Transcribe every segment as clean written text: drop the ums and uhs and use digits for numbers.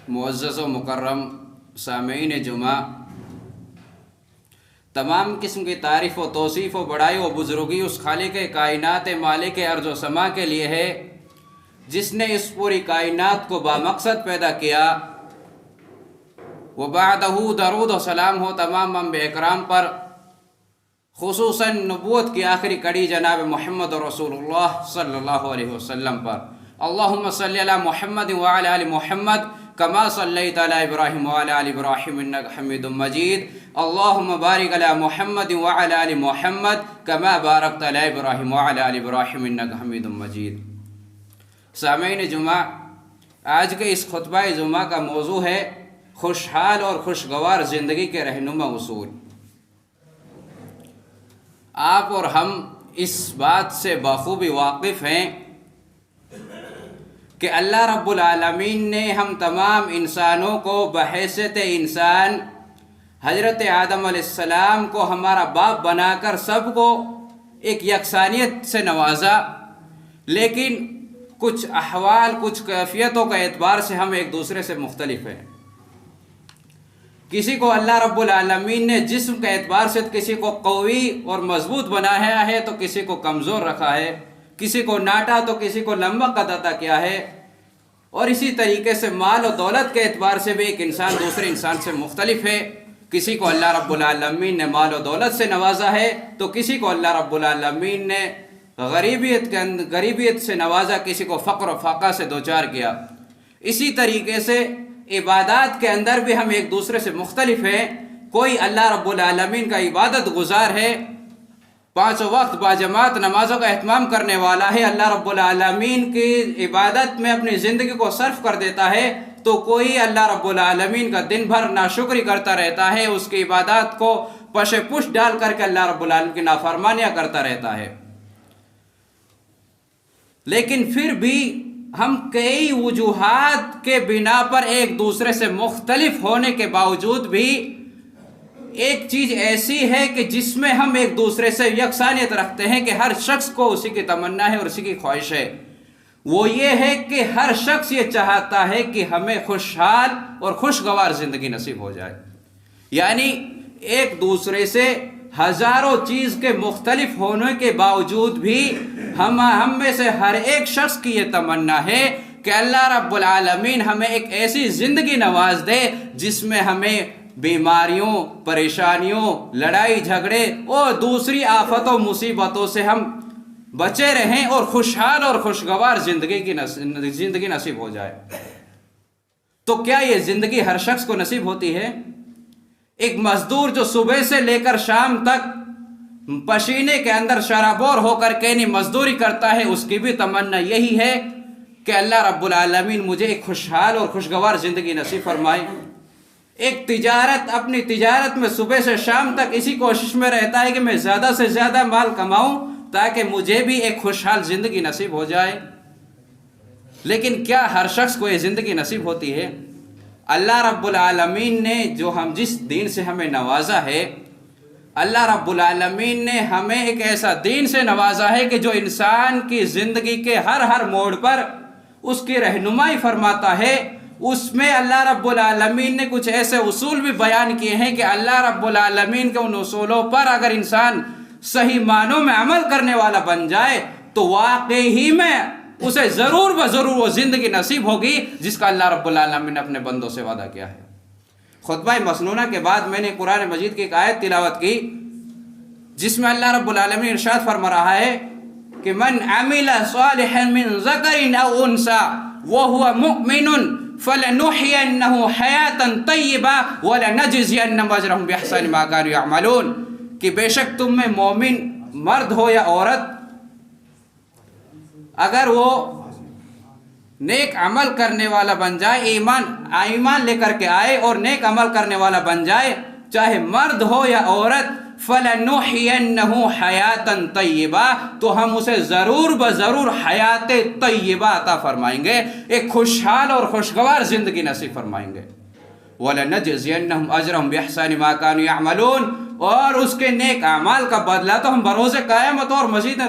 معزز و مکرم سامعین جمعہ، تمام قسم کی تعریف و توصیف و بڑائی و بزرگی اس خالق کائنات مالک ارض و سما کے لیے ہے جس نے اس پوری کائنات کو بامقصد پیدا کیا۔ وبعدہ درود و سلام ہو تمام انبیاء اکرام پر، خصوصاً نبوت کی آخری کڑی جناب محمد رسول اللہ صلی اللہ علیہ وسلم پر۔ اللہم صلی علی محمد وعلی آل محمد کما صلیت علی ابراہیم وعلی آل ابراہیم انک حمید مجید۔ اللہم بارک علی محمد وعلی آل محمد کما بارکت علی ابراہیم وعلی آل ابراہیم انک حمید مجید۔ سامعین جمعہ، آج کے اس خطبہ جمعہ کا موضوع ہے خوشحال اور خوشگوار زندگی کے رہنما اصول۔ آپ اور ہم اس بات سے بخوبی واقف ہیں کہ اللہ رب العالمین نے ہم تمام انسانوں کو بحیثیت انسان حضرت آدم علیہ السلام کو ہمارا باپ بنا کر سب کو ایک یکسانیت سے نوازا، لیکن کچھ احوال، کچھ کیفیتوں کا اعتبار سے ہم ایک دوسرے سے مختلف ہیں۔ کسی کو اللہ رب العالمین نے جسم کے اعتبار سے کسی کو قوی اور مضبوط بنایا ہے تو کسی کو کمزور رکھا ہے، کسی کو ناٹا تو کسی کو لمبا قد عطا کیا ہے، اور اسی طریقے سے مال و دولت کے اعتبار سے بھی ایک انسان دوسرے انسان سے مختلف ہے۔ کسی کو اللہ رب العالمین نے مال و دولت سے نوازا ہے تو کسی کو اللہ رب العالمین نے غریبیت سے نوازا، کسی کو فقر و فاقہ سے دوچار کیا۔ اسی طریقے سے عبادات کے اندر بھی ہم ایک دوسرے سے مختلف ہیں۔ کوئی اللہ رب العالمین کا عبادت گزار ہے، 5 وقت باجماعت نمازوں کا اہتمام کرنے والا ہے، اللہ رب العالمین کی عبادت میں اپنی زندگی کو صرف کر دیتا ہے، تو کوئی اللہ رب العالمین کا دن بھر ناشکری کرتا رہتا ہے، اس کی عبادات کو پش پش ڈال کر کے اللہ رب العالمین کی نافرمانیاں کرتا رہتا ہے۔ لیکن پھر بھی ہم کئی وجوہات کے بنا پر ایک دوسرے سے مختلف ہونے کے باوجود بھی ایک چیز ایسی ہے کہ جس میں ہم ایک دوسرے سے یکسانیت رکھتے ہیں کہ ہر شخص کو اسی کی تمنا ہے اور اسی کی خواہش ہے۔ وہ یہ ہے کہ ہر شخص یہ چاہتا ہے کہ ہمیں خوشحال اور خوشگوار زندگی نصیب ہو جائے، یعنی ایک دوسرے سے ہزاروں چیز کے مختلف ہونے کے باوجود بھی ہم میں سے ہر ایک شخص کی یہ تمنا ہے کہ اللہ رب العالمین ہمیں ایک ایسی زندگی نواز دے جس میں ہمیں بیماریوں، پریشانیوں، لڑائی جھگڑے اور دوسری آفتوں مصیبتوں سے ہم بچے رہیں اور خوشحال اور خوشگوار زندگی نصیب ہو جائے۔ تو کیا یہ زندگی ہر شخص کو نصیب ہوتی ہے؟ ایک مزدور جو صبح سے لے کر شام تک پسینے کے اندر شرابور ہو کر کے مزدوری کرتا ہے، اس کی بھی تمنا یہی ہے کہ اللہ رب العالمین مجھے ایک خوشحال اور خوشگوار زندگی نصیب فرمائے۔ ایک تجارت، اپنی تجارت میں صبح سے شام تک اسی کوشش میں رہتا ہے کہ میں زیادہ سے زیادہ مال کماؤں تاکہ مجھے بھی ایک خوشحال زندگی نصیب ہو جائے۔ لیکن کیا ہر شخص کو یہ زندگی نصیب ہوتی ہے؟ اللہ رب العالمین نے جو جس دین سے ہمیں نوازا ہے، اللہ رب العالمین نے ہمیں ایک ایسا دین سے نوازا ہے کہ جو انسان کی زندگی کے ہر موڑ پر اس کی رہنمائی فرماتا ہے۔ اس میں اللہ رب العالمین نے کچھ ایسے اصول بھی بیان کیے ہیں کہ اللہ رب العالمین کے ان اصولوں پر اگر انسان صحیح معنوں میں عمل کرنے والا بن جائے تو واقعی میں اسے ضرور وہ زندگی نصیب ہوگی جس کا اللہ رب العالمین نے اپنے بندوں سے وعدہ کیا ہے۔ خطبہ مسنونہ کے بعد میں نے قرآن مجید کی ایک آیت تلاوت کی جس میں اللہ رب العالمین ارشاد فرما رہا ہے کہ من عمل صالحا من ذکر او انثى وهو مؤمن فلنحيينه حیاتا طیبہ ولنجزینهم اجرهم باحسن ما كانوا يعملون، کہ بے شک تم میں مومن مرد ہو یا عورت اگر وہ نیک عمل کرنے والا بن جائے، ایمان لے کر کے آئے اور نیک عمل کرنے والا بن جائے، چاہے مرد ہو یا عورت، فَلَنُحْيَنَّهُ حَيَاتًا طَيِّبَةً، تو ہم اسے ضرور حیات طیبہ عطا فرمائیں گے، ایک خوشحال اور خوشگوار زندگی نصیب فرمائیں گے۔ وَلَنَجْزِيَنَّهُمْ أَجْرَهُمْ بِإِحْسَانِ مَا كَانُوا يَعْمَلُونَ، اور اس کے نیک اعمال کا بدلہ تو ہم بروز قیامت اور مزید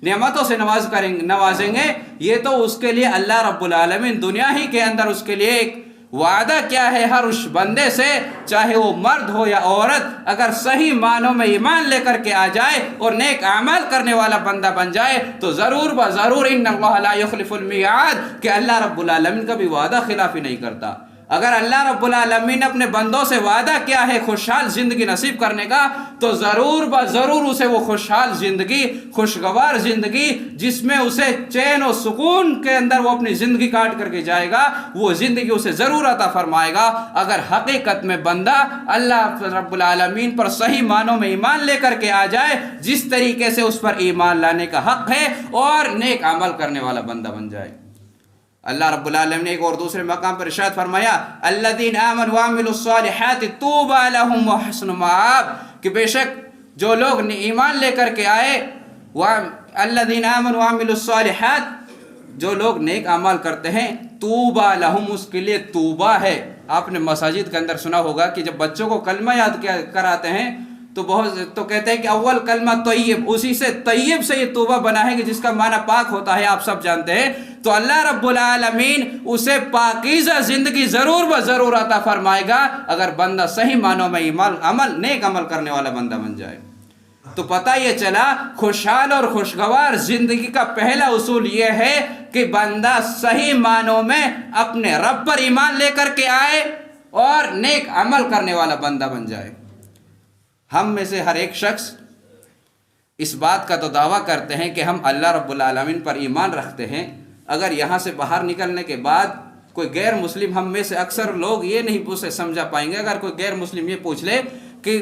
نعمتوں سے نوازیں گے۔ یہ تو اس کے لیے اللہ رب العالمین دنیا ہی کے اندر اس کے لیے ایک وعدہ کیا ہے ہر اس بندے سے، چاہے وہ مرد ہو یا عورت، اگر صحیح معنوں میں ایمان لے کر کے آ جائے اور نیک اعمال کرنے والا بندہ بن جائے تو ضرور بضرور ان اللہ لا یخلف المیعاد، کہ اللہ رب العالمین کا بھی وعدہ خلافی نہیں کرتا۔ اگر اللہ رب العالمین نے اپنے بندوں سے وعدہ کیا ہے خوشحال زندگی نصیب کرنے کا، تو ضرور بضرور اسے وہ خوشحال زندگی، خوشگوار زندگی، جس میں اسے چین و سکون کے اندر وہ اپنی زندگی کاٹ کر کے جائے گا، وہ زندگی اسے ضرور عطا فرمائے گا، اگر حقیقت میں بندہ اللہ رب العالمین پر صحیح معنوں میں ایمان لے کر کے آ جائے، جس طریقے سے اس پر ایمان لانے کا حق ہے، اور نیک عمل کرنے والا بندہ بن جائے۔ اللہ رب العالمین نے ایک اور دوسرے مقام پر ارشاد فرمایا الذین آمنوا وعملوا الصالحات طوبی لہم وحسن مآب، کہ بے شک جو لوگ ایمان لے کر کے آئے، الذین آمنوا وعملوا الصالحات، جو لوگ نیک اعمال کرتے ہیں، طوبی لہم، اس کے لیے طوبہ ہے۔ آپ نے مساجد کے اندر سنا ہوگا کہ جب بچوں کو کلمہ یاد کراتے ہیں تو کہتے ہیں کہ اول کلمہ طیب، اسی سے طیب سے یہ طوبہ بنا ہے کہ جس کا معنی پاک ہوتا ہے، آپ سب جانتے ہیں۔ تو اللہ رب العالمین اسے پاکیزہ زندگی ضرور بضرور عطا فرمائے گا اگر بندہ صحیح معنوں میں نیک عمل کرنے والا بندہ بن جائے۔ تو پتہ یہ چلا خوشحال اور خوشگوار زندگی کا پہلا اصول یہ ہے کہ بندہ صحیح معنوں میں اپنے رب پر ایمان لے کر کے آئے اور نیک عمل کرنے والا بندہ بن جائے۔ ہم میں سے ہر ایک شخص اس بات کا تو دعویٰ کرتے ہیں کہ ہم اللہ رب العالمین پر ایمان رکھتے ہیں، اگر یہاں سے باہر نکلنے کے بعد کوئی غیر مسلم، ہم میں سے اکثر لوگ یہ نہیں اسے سمجھا پائیں گے، اگر کوئی غیر مسلم یہ پوچھ لے کہ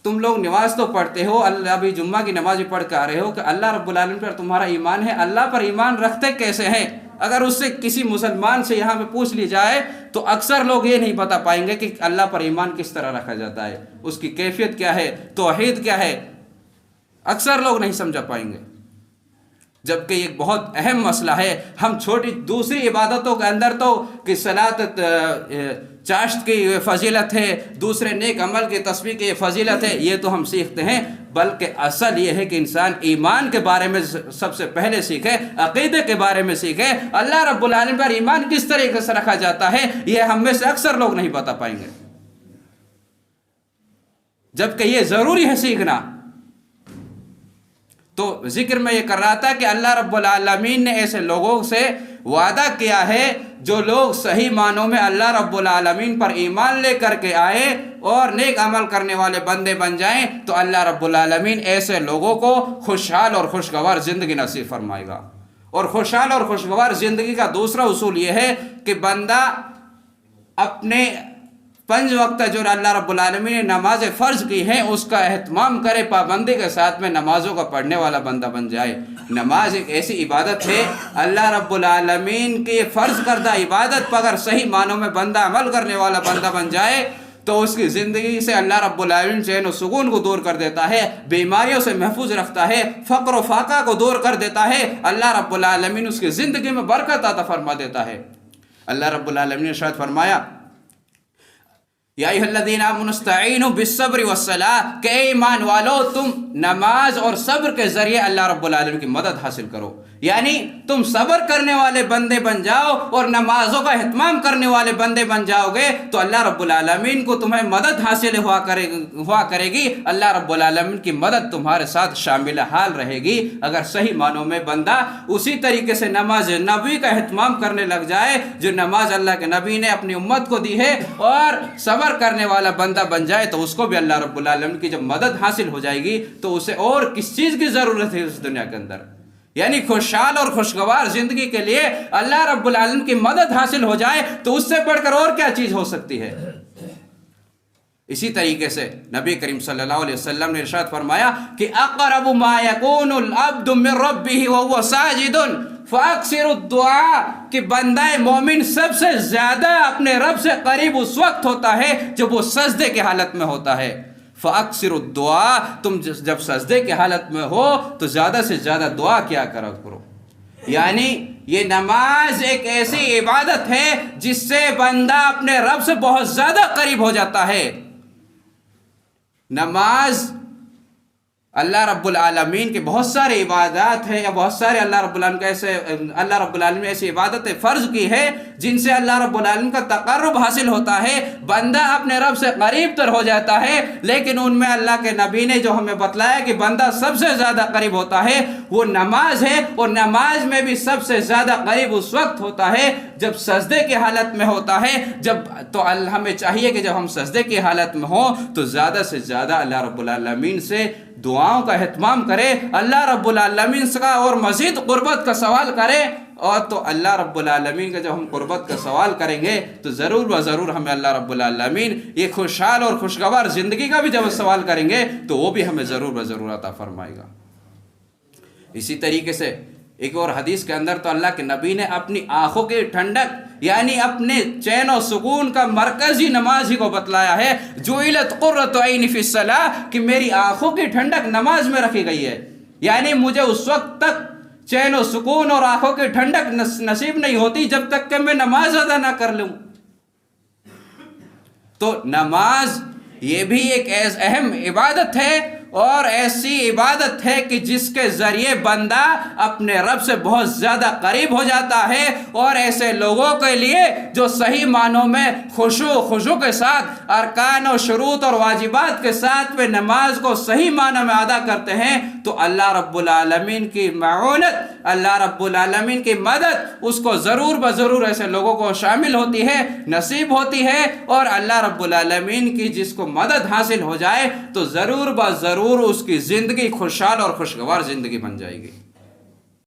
تم لوگ نماز تو پڑھتے ہو، ابھی جمعہ کی نماز بھی پڑھ کے آ رہے ہو، کہ اللہ رب العالمین پر تمہارا ایمان ہے، اللہ پر ایمان رکھتے کیسے ہیں؟ اگر اس سے کسی مسلمان سے یہاں پہ پوچھ لی جائے تو اکثر لوگ یہ نہیں بتا پائیں گے کہ اللہ پر ایمان کس طرح رکھا جاتا ہے، اس کی کیفیت کیا ہے، توحید کیا ہے، اکثر لوگ نہیں سمجھا پائیں گے، جبکہ یہ بہت اہم مسئلہ ہے۔ ہم چھوٹی دوسری عبادتوں کے اندر تو کہ صلاۃ چاشت کی فضیلت ہے، دوسرے نیک عمل کی تسبیح کی فضیلت ہے، یہ تو ہم سیکھتے ہیں، بلکہ اصل یہ ہے کہ انسان ایمان کے بارے میں سب سے پہلے سیکھے، عقیدے کے بارے میں سیکھے، اللہ رب العالمین پر ایمان کس طریقے سے رکھا جاتا ہے، یہ ہم میں سے اکثر لوگ نہیں بتا پائیں گے، جبکہ یہ ضروری ہے سیکھنا۔ تو ذکر میں یہ کر رہا تھا کہ اللہ رب العالمین نے ایسے لوگوں سے وعدہ کیا ہے جو لوگ صحیح معنوں میں اللہ رب العالمین پر ایمان لے کر کے آئے اور نیک عمل کرنے والے بندے بن جائیں تو اللہ رب العالمین ایسے لوگوں کو خوشحال اور خوشگوار زندگی نصیب فرمائے گا۔ اور خوشحال اور خوشگوار زندگی کا دوسرا اصول یہ ہے کہ بندہ اپنے 5 وقت جو اللہ رب العالمین نے نماز فرض کی ہیں اس کا اہتمام کرے، پابندی کے ساتھ میں نمازوں کا پڑھنے والا بندہ بن جائے۔ نماز ایک ایسی عبادت ہے، اللہ رب العالمین کی فرض کردہ عبادت پر اگر صحیح معنوں میں بندہ عمل کرنے والا بندہ بن جائے تو اس کی زندگی سے اللہ رب العالمین چین و سکون کو دور کر دیتا ہے، بیماریوں سے محفوظ رکھتا ہے، فقر و فاقہ کو دور کر دیتا ہے، اللہ رب العالمین اس کی زندگی میں برکت عطا فرما دیتا ہے۔ اللہ رب العالمین نے ارشاد فرمایا یا ایھا الذین آمنوا استعینوا بالصبر والصلاۃ، کہ اے ایمان والو تم نماز اور صبر کے ذریعے اللہ رب العالمین کی مدد حاصل کرو، یعنی تم صبر کرنے والے بندے بن جاؤ اور نمازوں کا اہتمام کرنے والے بندے بن جاؤ گے تو اللہ رب العالمین کو تمہیں مدد حاصل ہوا کرے گی، اللہ رب العالمین کی مدد تمہارے ساتھ شامل حال رہے گی۔ اگر صحیح معنوں میں بندہ اسی طریقے سے نماز نبی کا اہتمام کرنے لگ جائے جو نماز اللہ کے نبی نے اپنی امت کو دی ہے اور صبر کرنے والا بندہ بن جائے تو اس کو بھی اللہ رب العالمین کی جب مدد حاصل ہو جائے گی تو اسے اور کس چیز کی ضرورت ہے اس دنیا کے اندر، یعنی خوشحال اور خوشگوار زندگی کے لیے اللہ رب العالمین کی مدد حاصل ہو جائے تو اس سے بڑھ کر اور کیا چیز ہو سکتی ہے۔ اسی طریقے سے نبی کریم صلی اللہ علیہ وسلم نے ارشاد فرمایا کہ اقرب ما یکون العبد من ربہ وهو ساجد فاکثر الدعاء، کہ بندہ مومن سب سے زیادہ اپنے رب سے قریب اس وقت ہوتا ہے جب وہ سجدے کی حالت میں ہوتا ہے۔ فاکثر الدعاء، تم جب سجدے کی حالت میں ہو تو زیادہ سے زیادہ دعا کیا کرو، یعنی یہ نماز ایک ایسی عبادت ہے جس سے بندہ اپنے رب سے بہت زیادہ قریب ہو جاتا ہے۔ نماز اللہ رب العالمین کے بہت سارے عبادات ہیں، یا بہت سارے اللہ رب العالمین نے ایسی عبادتیں فرض کی ہے جن سے اللہ رب العالمین کا تقرب حاصل ہوتا ہے، بندہ اپنے رب سے قریب تر ہو جاتا ہے۔ لیکن ان میں اللہ کے نبی نے جو ہمیں بتلایا کہ بندہ سب سے زیادہ قریب ہوتا ہے وہ نماز ہے، اور نماز میں بھی سب سے زیادہ قریب اس وقت ہوتا ہے جب سجدے کی حالت میں ہوتا ہے۔ تو ہمیں چاہیے کہ جب ہم سجدے کی حالت میں ہوں تو زیادہ سے زیادہ اللہ رب العالمین سے دعاؤں کا اہتمام کرے، اللہ رب العالمین سے اور مزید قربت کا سوال کرے۔ اور تو اللہ رب العالمین کا جب ہم قربت کا سوال کریں گے تو ضرور و ضرور ہمیں اللہ رب العالمین یہ خوشحال اور خوشگوار زندگی کا بھی جب سوال کریں گے تو وہ بھی ہمیں ضرور و ضرور عطا فرمائے گا۔ اسی طریقے سے ایک اور حدیث کے اندر تو اللہ کے نبی نے اپنی آنکھوں کی ٹھنڈک یعنی اپنے چین و سکون کا مرکزی نماز ہی کو بتلایا ہے، جعلت قرۃ عینی فی الصلاۃ، کہ میری آنکھوں کی ٹھنڈک نماز میں رکھی گئی ہے، یعنی مجھے اس وقت تک چین و سکون اور آنکھوں کی ٹھنڈک نصیب نہیں ہوتی جب تک کہ میں نماز ادا نہ کر لوں۔ تو نماز یہ بھی ایک اہم عبادت ہے، اور ایسی عبادت ہے کہ جس کے ذریعے بندہ اپنے رب سے بہت زیادہ قریب ہو جاتا ہے، اور ایسے لوگوں کے لیے جو صحیح معنوں میں خشوع کے ساتھ ارکان و شروط اور واجبات کے ساتھ وہ نماز کو صحیح معنوں میں ادا کرتے ہیں تو اللہ رب العالمین کی معونت، اللہ رب العالمین کی مدد اس کو ضرور بضرور ایسے لوگوں کو شامل ہوتی ہے، نصیب ہوتی ہے، اور اللہ رب العالمین کی جس کو مدد حاصل ہو جائے تو ضرور بضرور اس کی زندگی خوشحال اور خوشگوار زندگی بن جائے گی۔